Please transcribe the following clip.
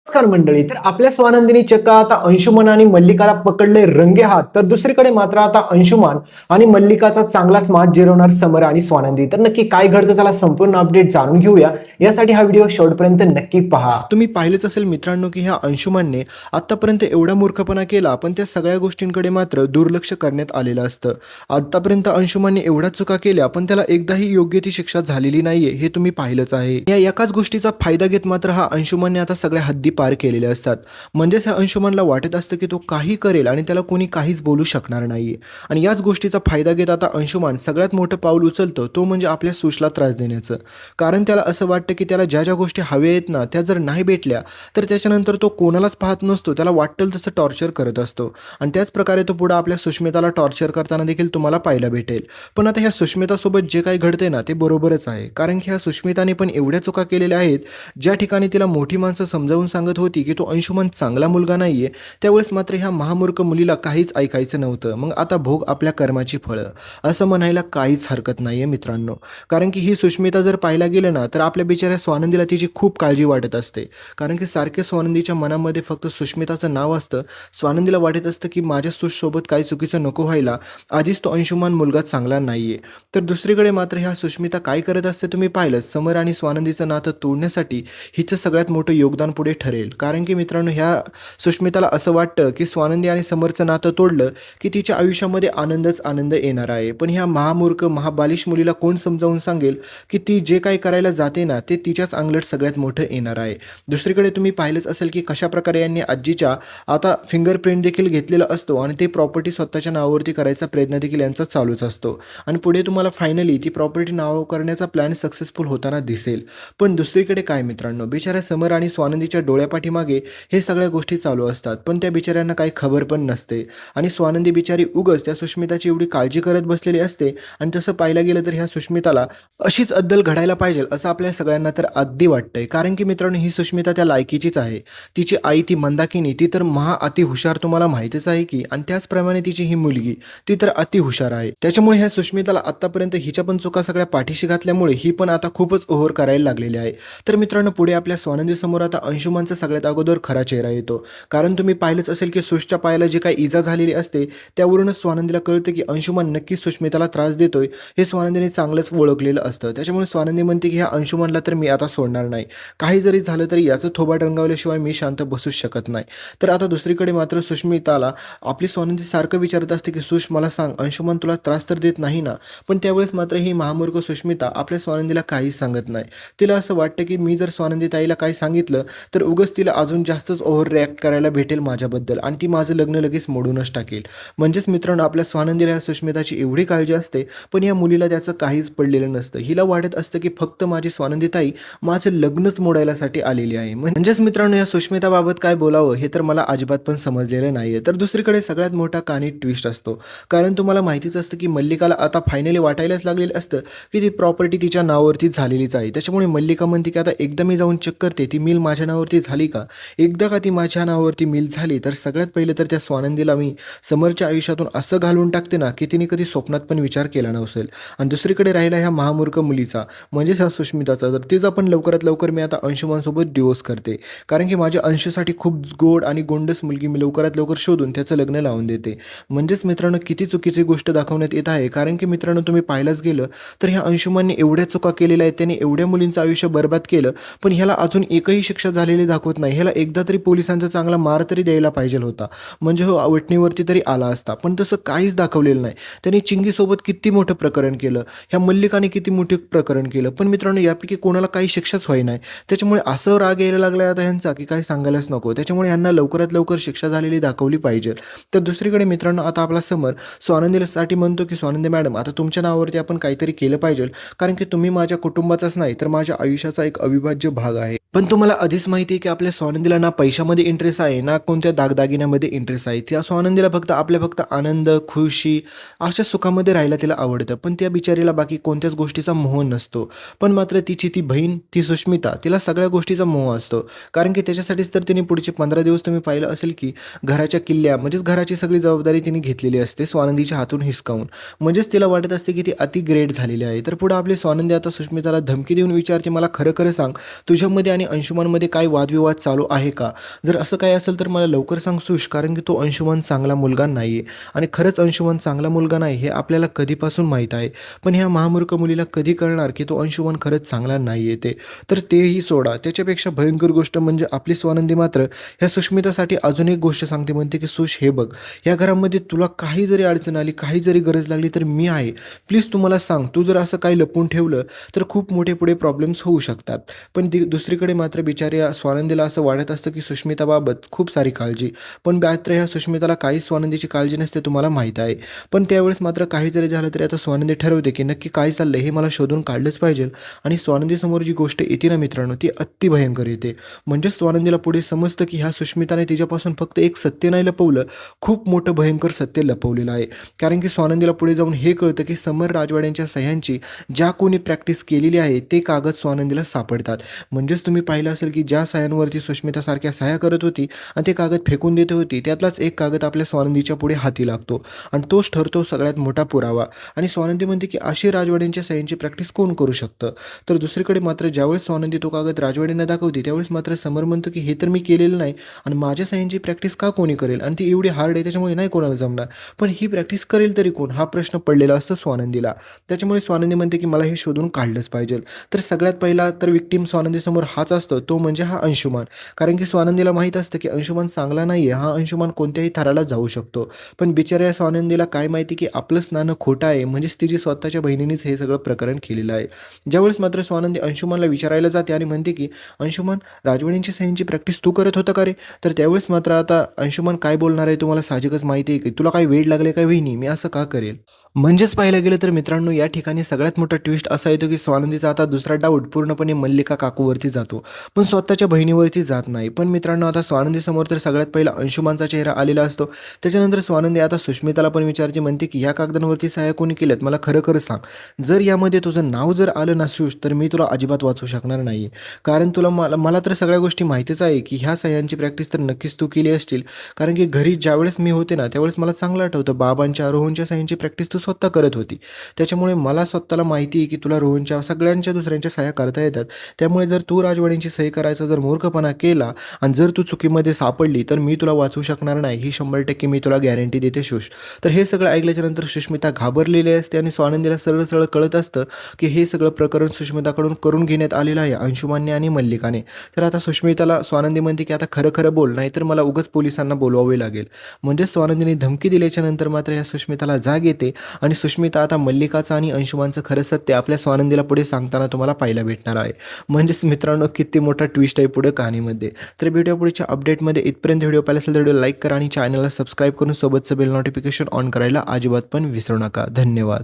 नमस्कार मंडळी. तर आपल्या स्वानंदिनी चक्क आता अंशुमन आणि मल्लिकाला पकडले रंगे हात. तर दुसरीकडे मात्र आता अंशुमान आणि मल्लिकाचा चांगलाच मात जिरवणार समर आणि स्वानंदी. तर नक्की काय घडतं त्याला संपूर्ण अपडेट जाणून घेऊया. यासाठी हा व्हिडिओ शेवटपर्यंत नक्की पहा. तुम्ही पाहिलेच असेल मित्रांनो की ह्या अंशुमानने आतापर्यंत एवढा मूर्खपणा केला, पण त्या सगळ्या गोष्टींकडे मात्र दुर्लक्ष करण्यात आलेलं असतं. आतापर्यंत अंशुमानने एवढ्या चुका केल्या, पण त्याला एकदाही योग्य ती शिक्षा झालेली नाहीये, हे तुम्ही पाहिलंच आहे. या एकाच गोष्टीचा फायदा घेत मात्र हा अंशुमानने आता सगळ्या हद्दी पार केलेले असतात. म्हणजेच ह्या अंशुमनला वाटत असतं की तो काही करेल आणि त्याला कोणी काहीच बोलू शकणार नाहीये. आणि याच गोष्टीचा फायदा घेत आता अंशुमान सगळ्यात मोठं पाऊल उचलतो, तो म्हणजे आपल्या सुशला त्रास देण्याचं. कारण त्याला असं वाटतं की त्याला ज्या ज्या गोष्टी हव्या आहेत ना, त्या जर नाही भेटल्या तर त्याच्यानंतर तो कोणालाच पाहत नसतो, त्याला वाटेल तसं टॉर्चर करत असतो. आणि त्याच प्रकारे तो पुढे आपल्या सुष्मिताला टॉर्चर करताना देखील तुम्हाला पाहायला भेटेल. पण आता ह्या सुष्मितासोबत जे काही घडते ना, ते बरोबरच आहे. कारण की ह्या सुष्मिताने पण एवढ्या चुका केलेल्या आहेत, ज्या ठिकाणी तिला मोठी माणसं समजावून सांगत होती की तो अंशुमन चांगला मुलगा नाहीये, त्यावेळेस मात्र ह्या महामूर्ख मुलीला काहीच ऐकायचं नव्हतं. मग आता भोग आपल्या कर्माची फळं, असं म्हणायला काहीच हरकत नाहीये मित्रांनो. कारण की ही सुष्मिता जर पाहायला गेलं ना, तर आपल्या बिचाऱ्या स्वानंदीला तिची खूप काळजी वाटत असते. कारण की सारखे स्वानंदीच्या मनामध्ये फक्त सुष्मिताचं नाव असतं. स्वानंदीला वाटत असतं की माझ्या सुशसोबत काही चुकीचं नको व्हायला, आधीच तो अंशुमान मुलगा चांगला नाहीये. तर दुसरीकडे मात्र ह्या सुष्मिता काय करत असते तुम्ही पाहिलं. समर आणि स्वानंदीचं नातं तोडण्यासाठी हिचं सगळ्यात मोठं योगदान पुढे ठरेल. कारण की मित्रांनो, ह्या सुष्मिताला असं वाटतं की स्वानंदी आणि समरचं नातं तोडलं की तिच्या आयुष्यामध्ये आनंदच आनंद येणार आहे. पण ह्या महामूर्ख महाबालिश मुलीला कोण समजावून सांगेल की ती जे काही करायला जाते ना, ते तिच्याच अंगलट सगळ्यात मोठं येणार आहे. दुसरीकडे तुम्ही पाहिलंच असेल की कशाप्रकारे यांनी आजीच्या आता फिंगरप्रिंट देखील घेतलेला असतो आणि ते प्रॉपर्टी स्वतःच्या नावावरती करायचा प्रयत्न देखील यांचा चालूच असतो. आणि पुढे तुम्हाला फायनली ती प्रॉपर्टी नाव करण्याचा प्लॅन सक्सेसफुल होताना दिसेल. पण दुसरीकडे काय मित्रांनो, बिचाऱ्या समर आणि स्वानंदीच्या डोळ्यापाठीमागे हे सगळ्या गोष्टी चालू असतात, पण त्या बिचाऱ्यांना काही खबर पण नसते. आणि स्वानंदी बिचारी उगच त्या सुष्मिताची एवढी काळजी करत बसलेली असते. आणि तसं पाहायला गेलं तर ह्या सुष्मिताला अशीच अद्दल घडायला पाहिजे असं आपल्या सगळ्यांना तर अगदी वाटतंय. कारण की मित्रांनो, ही सुष्मिता त्या लायकीचीच आहे. तिची आई ती मंदाकिनी, ती तर अति हुशार, तुम्हाला माहितीच आहे की. आणि त्याचप्रमाणे तिची ही मुलगी, ती तर अति हुशार आहे. त्याच्यामुळे ह्या सुष्मिताला आतापर्यंत हिच्या पण चुका सगळ्या पाठीशी घातल्यामुळे ही पण आता खूपच ओव्हर करायला लागलेली आहे. तर मित्रांनो, पुढे आपल्या स्वानंदी समोर आता अंशुमानचा सगळ्यात अगोदर खरा चेहरा येतो. कारण तुम्ही पाहिलंच असेल की सुशच्या पायाला जी काही इजा झालेली असते, त्यावरूनच स्वानंदीला कळतं की अंशुमान नक्कीच सुष्मिताला त्रास देतोय, हे स्वानंदीने चांगलंच ओळखलेलं असतं. त्याच्यामुळे स्वानंदी म्हणते की ह्या अंशुमानला तर मी आता सोडणार नाही. काही जरी झालं तरी याचं थोबाड रंगावल्याशिवाय मी शांत बसूच शकत नाही. तर आता दुसरीकडे मात्र सुष्मिताला आपली स्वानंदी सारखं विचारत असते की सुश, मला सांग, अंशुमान तुला त्रास तर देत नाही ना? पण त्यावेळेस मात्र ही महामूर्ख सुष्मिता आपल्या स्वानंदीला काहीच सांगत नाही. तिला असं वाटतं की मी जर स्वानंदी ताईला काही सांगितलं तर उगाच तिला अजून जास्तच ओव्हर रिॲक्ट करायला भेटेल माझ्याबद्दल आणि ती माझं लग्न लगेच मोडूनच टाकेल. म्हणजेच मित्रांनो, आपल्या स्वानंदीला या सुष्मिताची एवढी काळजी असते, पण या मुलीला त्याचं काहीच पडलेलं नसतं. हिला वाटत असतं की फक्त माझी स्वानंदी ताई माझं लग्नच मोडायलासाठी आलेली आहे. म्हणजेच मित्रांनो, या सुष्मिताबाबत काय बोलावं हे तर मला अजिबात पण समजलेलं नाहीये. तर दुसरीकडे सगळ्यात मोठा कहाणी ट्विस्ट असतो. कारण तुम्हाला माहितीच असतं की मल्लिकाला आता फायनली वाटायलाच लागलेलं असतं की ती प्रॉपर्टी तिच्या नावावरती झालेलीच आहे. त्याच्यामुळे मल्लिका म्हणते की आता एकदा मी जाऊन चेक करते ती मिल माझ्या नावावरती झाली का. एकदा का ती माझ्या नावावरती मिल झाली तर सगळ्यात पहिले तर त्या स्वानंदीला मी समरच्या आयुष्यातून असं घालून टाकते ना की तिने कधी स्वप्नात पण विचार केला नसेल. आणि दुसरीकडे राहिला ह्या महामूर्ख मुलीचा, म्हणजेच ह्या सुष्मिताचा, तर तिचा पण लवकरात लवकर मी आता अंशुमानसोबत डिवोर्स करते. कारण की माझ्या अंशूसाठी खूप गोड आणि गोंडस मुलगी मी लवकरात लवकर शोधून त्याचं लग्न लावून देते. म्हणजेच मित्रांनो, किती चुकीची गोष्ट दाखवण्यात येत आहे. कारण की मित्रांनो, तुम्ही पाहायलाच गेलं तर ह्या अंशुमानने एवढ्या चुका केलेल्या आहेत, त्याने एवढ्या मुलींचं आयुष्य बर्बाद केलं, पण ह्याला अजून एकही शिक्षा झालेली दाखवत नाही. ह्याला एकदा तरी पोलिसांचा चांगला मार तरी द्यायला पाहिजे होता, म्हणजे हो वटणीवरती तरी आला असता. पण तसं काहीच दाखवलेलं नाही. त्यांनी चिंगीसोबत किती मोठं प्रकरण केलं, ह्या मल्लिकाने किती मोठे प्रकरण केलं, पण मित्रांनो यापैकी कोणाला काही शिक्षाच व्हाय नाही. त्याच्यामुळे असं राग यायला लागला आता ह्यांचा की काही सांगायलाच नको. त्याच्यामुळे ह्यांना लवकरात लवकर शिक्षा झालेली दाखवली पाहिजे. तर दुसरीकडे मित्रांनो, आता आपला समर स्वानंदीसाठी म्हणतो की स्वानंदी मॅडम, आता तुमच्या नावावरती आपण काहीतरी केलं पाहिजे. कारण की तुम्ही माझ्या कुटुंबाचाच नाही तर माझ्या आयुष्याचा एक अविभाज्य भाग आहे. पण तुम्हाला आधीच माहिती आहे की आपल्या स्वानंदीला ना पैशामध्ये इंटरेस्ट आहे ना कोणत्या दागदागिन्यामध्ये इंटरेस्ट आहे. त्या स्वानंदीला फक्त आनंद, खुशी अशा सुखामध्ये राहायला तिला आवडतं. पण त्या बिचारीला बाकी कोणत्याच गोष्टीचा मोह नसतो. पण मात्र तिची ती बहीण, ती सुष्मिता, तिला सगळ्या गोष्टीचा मोह असतो. कारण की त्याच्यासाठीच तर तिने पुढचे 15 दिवस तुम्ही पाहिलं असेल की घराच्या किल्ल्या, म्हणजेच घराची सगळी जबाबदारी तिने घेतलेली असते स्वानंदीच्या हातून हिसकावून. म्हणजेच तिला वाटत असते की ती अति ग्रेट झालेली आहे. तर पुढे आपली स्वानंदी आता सुष्मिताला धमकी देऊन विचारते, मला खरं खरं सांग, तुझ्यामध्ये आणि अंशुमानमध्ये काय वादविवाद वादविवाद चालू आहे का? जर असं काही असेल तर मला लवकर सांग सुश, कारण की तो अंशुमान चांगला मुलगा नाही आहे आणि खरंच अंशुमान चांगला मुलगा नाही हे आपल्याला कधीपासून माहीत आहे. पण ह्या महामूर्ख मुलीला कधी कळणार की तो अंशुमान खरंच चांगला नाही आहे ते. तर तेही सोडा. त्याच्यापेक्षा भयंकर गोष्ट म्हणजे आपली स्वानंदी मात्र ह्या सुष्मितासाठी अजून एक गोष्ट सांगते. म्हणते की "सुश हे बघ, या घरामध्ये तुला काही जरी अडचण आली, काही जरी गरज लागली तर मी आहे. प्लीज तू मला सांग. तू जर असं काही लपवून ठेवलं तर खूप मोठे पुढे प्रॉब्लेम्स होऊ शकतात." पण दुसरीकडे मात्र बिचाऱ्या स्वानंदीला असं वाटत असतं की सुष्मिताबाबत खूप सारी काळजी. पण मात्र ह्या सुष्मिताला काहीच स्वानंदीची काळजी नसते, तुम्हाला माहीत आहे. पण त्यावेळेस मात्र काही जरी झालं तरी आता स्वानंदी ठरवते की नक्की काय चाललंय हे मला शोधून काढलंच पाहिजे. आणि स्वानंदीसमोर जी गोष्ट येते ना मित्रांनो, ती अति भयंकर येते. म्हणजेच स्वानंदीला पुढे समजतं की ह्या सुष्मिताने तिच्यापासून फक्त एक सत्य नाही लपवलं, खूप मोठं भयंकर सत्य लपवलेलं आहे. कारण की स्वानंदीला पुढे जाऊन हे कळतं की समर राजवाड्यांच्या सह्यांची ज्या कोणी प्रॅक्टिस केलेली आहे ते कागद स्वानंदीला सापडतात. म्हणजेच तुम्ही पाहिलं असेल की ज्या सह्यांवरती सुष्मितासारख्या सह्या करत होती आणि ते कागद फेकून देत होती, त्यातलाच एक कागद आपल्या स्वानंदीच्या पुढे हाती लागतो आणि तोच ठरतो सगळ्यात मोठा पुरावा. आणि स्वानंदी म्हणते की अशी राजवाड्यांच्या सह्यांची प्रॅक्टिस कोण करू शकतं? तर दुसरीकडे मात्र ज्यावेळेस स्वानंदी तो कागद राजवाड्यांना दाखवते त्यावेळेस मात्र समर म्हणतो की हे तर मी केलेलं नाही आणि माझ्या सह्यांची प्रॅक्टिस का कोणी करेल, आणि ती एवढी हार्ड आहे त्याच्यामुळे नाही कोणाला जमणार. पण ही प्रॅक्टिस करेल तरी कोण, हा प्रश्न पडलेला असतो स्वानंदीला. त्याच्यामुळे स्वानंदी म्हणते की मला हे शोधून काढलंच पाहिजे. तर सगळ्यात पहिला तर विक्टीम स्वानंदीसमोर हाच असतो, तो म्हणजे हा अंशुमान. कारण की स्वानंदीला माहीत असतं की अंशुमान चांगला नाही आहे, हा अंशुमान कोणत्याही थराला जाऊ शकतो. पण बिचाऱ्या स्वानंदीला काय माहिती की आपलंच नाणं खोटं आहे, म्हणजेच तिची स्वतःच्या बहिणीनेच हे सगळं प्रकरण केलेलं आहे. ज्यावेळेस मात्र स्वानंदी अंशुमानला विचारायला जाते आणि म्हणते की अंशुमान, राजवाड्यांची सह्यांची प्रॅक्टिस तू करत होता का रे? तर त्यावेळेस मात्र आता अंशुमान काय बोलणार आहे तुम्हाला साहजिकच माहिती आहे की तुला काही वेड लागले काय वहिनी, मी असं का करेल? म्हणजेच पाहायला गेलं तर मित्रांनो, या ठिकाणी सगळ्यात मोठा ट्विस्ट असा येतो की स्वानंदीचा आता दुसरा डाऊट पूर्णपणे मल्लिका काकूवरती जातो, पण स्वतःच्या बहिणीवरती जात नाही. पण मित्रांनो, आता स्वानंदीसमोर तर सगळ्यात पहिला अंशुमानचा चेहरा आलेला असतो. त्याच्यानंतर स्वानंदी आता सुष्मिताला पण विचारते, म्हणते की ह्या कागदांवरती सह्या कोणी केल्यात मला खरं खरं सांग. जर यामध्ये तुझं नाव जर आलं ना सुश, तर मी तुला अजिबात वाचवू शकणार नाही. कारण तुला मला मला तर सगळ्या गोष्टी माहितीच आहे की ह्या सह्यांची प्रॅक्टिस तर नक्कीच तू केली असतील. कारण की घरी ज्यावेळेस मी होते ना त्यावेळेस मला चांगलं आठवतं, बाबांच्या रोहनच्या सह्यांची प्रॅक्टिस तू स्वतः करत होती. त्याच्यामुळे मला स्वतःला माहिती आहे की तुला रोहनच्या सगळ्यांच्या दुसऱ्यांच्या सह्या करता येतात. त्यामुळे जर तू राजवाड्यांची सही करायचा जर मूर्खपणा केला आणि जर तू चुकीमध्ये सापडली तर मी तुला वाचवू शकणार नाही, ही 100% मी तुला गॅरंटी देते सुश. तर हे सगळं ऐकल्याच्यानंतर सुष्मिता घाबरलेली असते आणि स्वानंदीला सरळ सरळ कळत असतं की हे सगळं प्रकरण सुष्मिताकडून करून घेण्यात आलेलं आहे अंशुमानने आणि मल्लिकाने. तर आता सुष्मिताला स्वानंदी म्हणते की आता खरं खरं बोल, नाही तर मला उगाच पोलिसांना बोलवावे लागेल. म्हणजे स्वानंदीने धमकी दिल्याच्या नंतर मात्र या सुष्मिताला जाग येते आणि सुष्मिता आता मल्लिकाचं आणि अंशुमानचं खरं सत्य आपल्या स्वानंदीला पुढे सांगताना तुम्हाला पाहायला भेटणार आहे. म्हणजेच मित्रांनो, किती मोठा ट्विस्ट आहे पुढे कहाणीमध्ये. तर भेटूया पुढच्या अपडेटमध्ये. इथपर्यंत व्हिडिओ पाहिला असेल तर व्हिडिओ लाईक करा आणि चॅनलला सबस्क्राईब करून सोबतचं बेल नोटिफिकेशन ऑन करायला अजिबात पण विसरू नका. धन्यवाद.